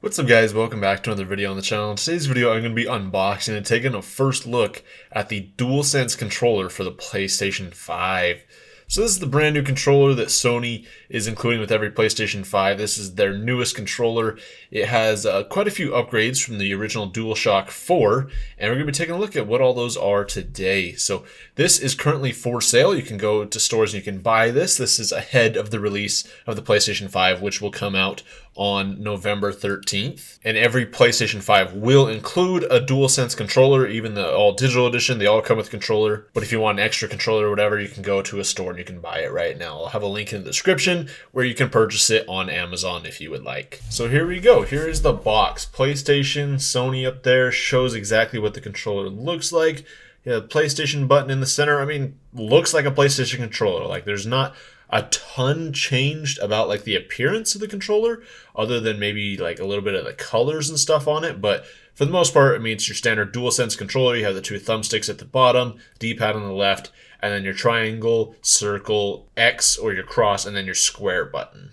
What's up guys, welcome back to another video on the channel. In today's video I'm going to be unboxing and taking a first look at the DualSense controller for the PlayStation 5. So this is the brand new controller that Sony is including with every PlayStation 5. This is their newest controller. It has quite a few upgrades from the original DualShock 4, and we're going to be taking a look at what all those are today. So this is currently for sale. You can go to stores and you can buy this. This is ahead of the release of the PlayStation 5, which will come out on November 13th. And every PlayStation 5 will include a DualSense controller, even the all digital edition. They all come with a controller. But if you want an extra controller or whatever, you can go to a store and you can buy it right now. I'll have a link in the description where you can purchase it on Amazon if you would like. So here we go. Here is the box. PlayStation, Sony up there, shows exactly what the controller looks like. You have a PlayStation button in the center. I mean, looks like a PlayStation controller. Like, there's not a ton changed about like the appearance of the controller, other than maybe like a little bit of the colors and stuff on it. But for the most part, I mean, it's your standard DualSense controller. You have the two thumbsticks at the bottom, D-pad on the left, and then your triangle, circle, X, or your cross, and then your square button.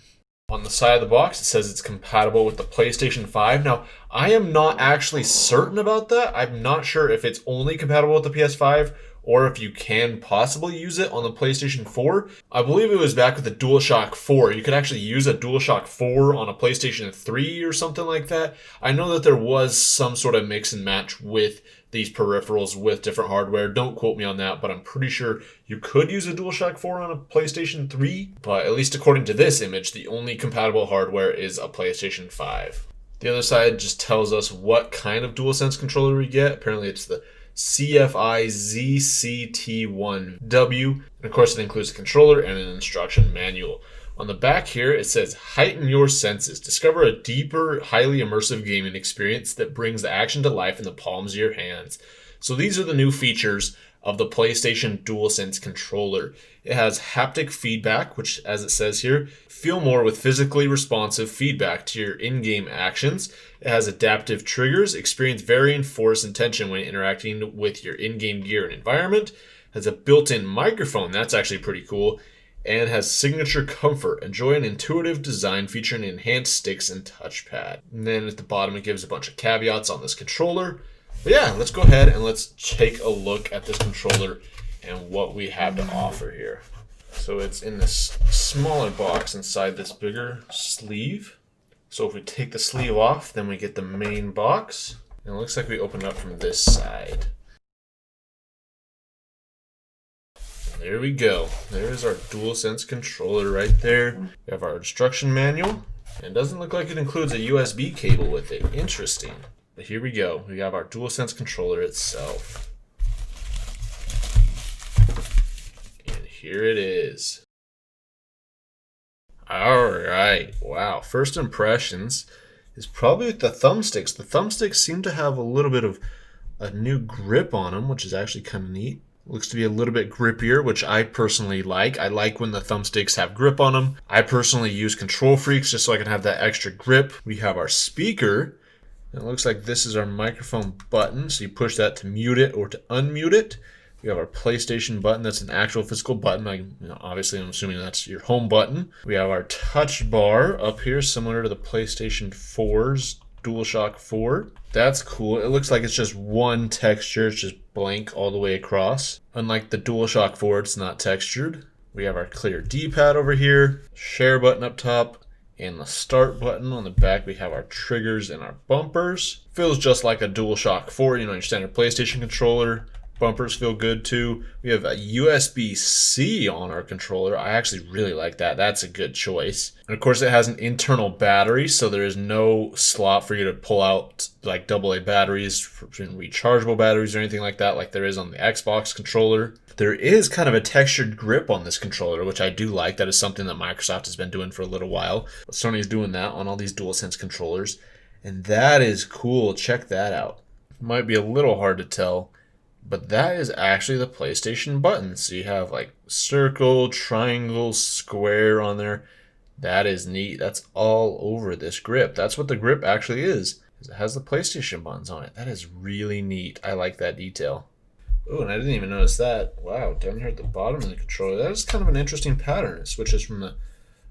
On the side of the box, it says it's compatible with the PlayStation 5. Now, I am not actually certain about that. I'm not sure if it's only compatible with the PS5 or if you can possibly use it on the PlayStation 4. I believe it was back with the DualShock 4. You could actually use a DualShock 4 on a PlayStation 3 or something like that. I know that there was some sort of mix and match with these peripherals with different hardware. Don't quote me on that, but I'm pretty sure you could use a DualShock 4 on a PlayStation 3. But at least according to this image, the only compatible hardware is a PlayStation 5. The other side just tells us what kind of DualSense controller we get. Apparently it's the CFI ZCT1W. And of course it includes a controller and an instruction manual. On the back here, it says, heighten your senses. Discover a deeper, highly immersive gaming experience that brings the action to life in the palms of your hands. So these are the new features of the PlayStation DualSense controller. It has haptic feedback, which, as it says here, feel more with physically responsive feedback to your in-game actions. It has adaptive triggers, experience varying force and tension when interacting with your in-game gear and environment. It has a built-in microphone, that's actually pretty cool. And has signature comfort. Enjoy an intuitive design featuring enhanced sticks and touchpad. And then at the bottom it gives a bunch of caveats on this controller. But yeah, let's go ahead and let's take a look at this controller and what we have to offer here. So it's in this smaller box inside this bigger sleeve. So if we take the sleeve off, then we get the main box. And it looks like we open up from this side. There we go. There's our DualSense controller right there. We have our instruction manual. And it doesn't look like it includes a USB cable with it. Interesting. But here we go. We have our DualSense controller itself. And here it is. Alright. Wow. First impressions is probably with the thumbsticks. The thumbsticks seem to have a little bit of a new grip on them, which is actually kind of neat. Looks to be a little bit grippier, which I personally like. I like when the thumbsticks have grip on them. I personally use Control Freaks just so I can have that extra grip. We have our speaker. It looks like this is our microphone button, so you push that to mute it or to unmute it. We have our PlayStation button. That's an actual physical button. Obviously, I'm assuming that's your home button. We have our touch bar up here, similar to the PlayStation 4's DualShock 4. That's cool. It looks like it's just one texture. It's just blank all the way across. Unlike the DualShock 4, it's not textured. We have our clear D-pad over here, share button up top, and the start button. On the back, we have our triggers and our bumpers. Feels just like a DualShock 4, your standard PlayStation controller. Bumpers feel good too. We have a USB-C on our controller. I actually really like that. That's a good choice. And of course it has an internal battery, so there is no slot for you to pull out like AA batteries, rechargeable batteries or anything like that like there is on the Xbox controller. There is kind of a textured grip on this controller, which I do like. That is something that Microsoft has been doing for a little while. But Sony is doing that on all these DualSense controllers. And that is cool. Check that out. Might be a little hard to tell, but that is actually the PlayStation button. So you have like circle, triangle, square on there. That is neat. That's all over this grip. That's what the grip actually is. It has the PlayStation buttons on it. That is really neat. I like that detail. Oh, and I didn't even notice that. Wow, down here at the bottom of the controller. That is kind of an interesting pattern. It switches from the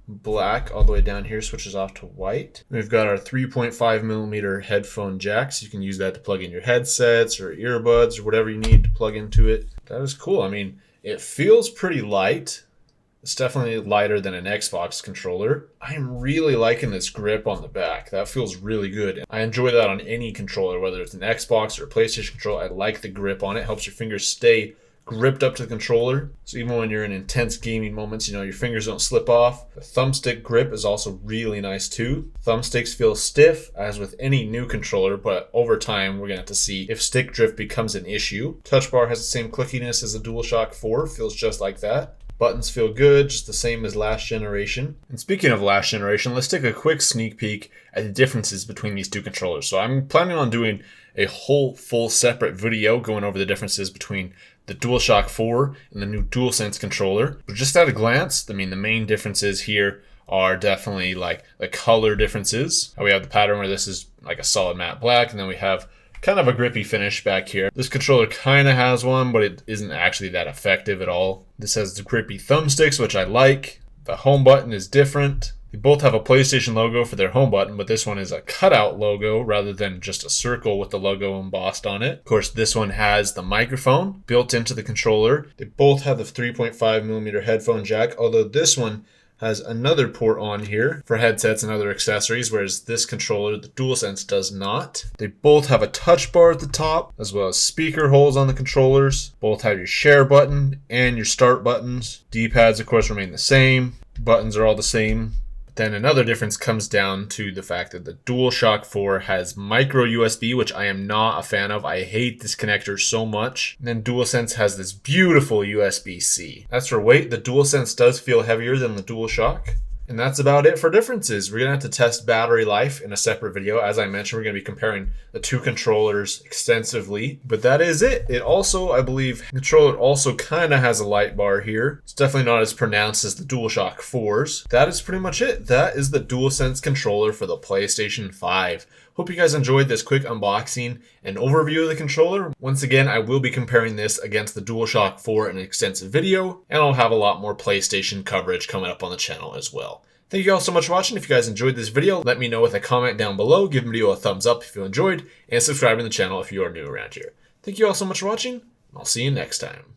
black all the way down here, switches off to white. We've got our 3.5mm headphone jack, so you can use that to plug in your headsets or earbuds or whatever you need to plug into it. That is cool. I mean, it feels pretty light. It's definitely lighter than an Xbox controller. I'm really liking this grip on the back. That feels really good. I enjoy that on any controller, whether it's an Xbox or a PlayStation controller. I like the grip on it. It helps your fingers stay gripped up to the controller. So even when you're in intense gaming moments, your fingers don't slip off. The thumbstick grip is also really nice too. Thumbsticks feel stiff, as with any new controller, but over time we're gonna have to see if stick drift becomes an issue. Touch bar has the same clickiness as the DualShock 4, feels just like that. Buttons feel good, just the same as last generation. And speaking of last generation, let's take a quick sneak peek at the differences between these two controllers. So I'm planning on doing a whole full separate video going over the differences between the DualShock 4 and the new DualSense controller. But just at a glance, I mean, the main differences here are definitely like the color differences. We have the pattern where this is like a solid matte black, and then we have kind of a grippy finish back here. This controller kind of has one, but it isn't actually that effective at all. This has the grippy thumbsticks, which I like. The home button is different. They both have a PlayStation logo for their home button, but this one is a cutout logo rather than just a circle with the logo embossed on it. Of course, this one has the microphone built into the controller. They both have the 3.5mm headphone jack, although this one has another port on here for headsets and other accessories, whereas this controller, the DualSense, does not. They both have a touch bar at the top, as well as speaker holes on the controllers. Both have your share button and your start buttons. D-pads, of course, remain the same. Buttons are all the same. Then another difference comes down to the fact that the DualShock 4 has micro USB, which I am not a fan of. I hate this connector so much. And then DualSense has this beautiful USB-C. As for weight, the DualSense does feel heavier than the DualShock. And that's about it for differences. We're going to have to test battery life in a separate video. As I mentioned, we're going to be comparing the two controllers extensively. But that is it. It also, I believe, the controller also kind of has a light bar here. It's definitely not as pronounced as the DualShock 4's. That is pretty much it. That is the DualSense controller for the PlayStation 5. Hope you guys enjoyed this quick unboxing and overview of the controller. Once again, I will be comparing this against the DualShock 4 in an extensive video, and I'll have a lot more PlayStation coverage coming up on the channel as well. Thank you all so much for watching. If you guys enjoyed this video, let me know with a comment down below. Give the video a thumbs up if you enjoyed, and subscribe to the channel if you are new around here. Thank you all so much for watching. I'll see you next time.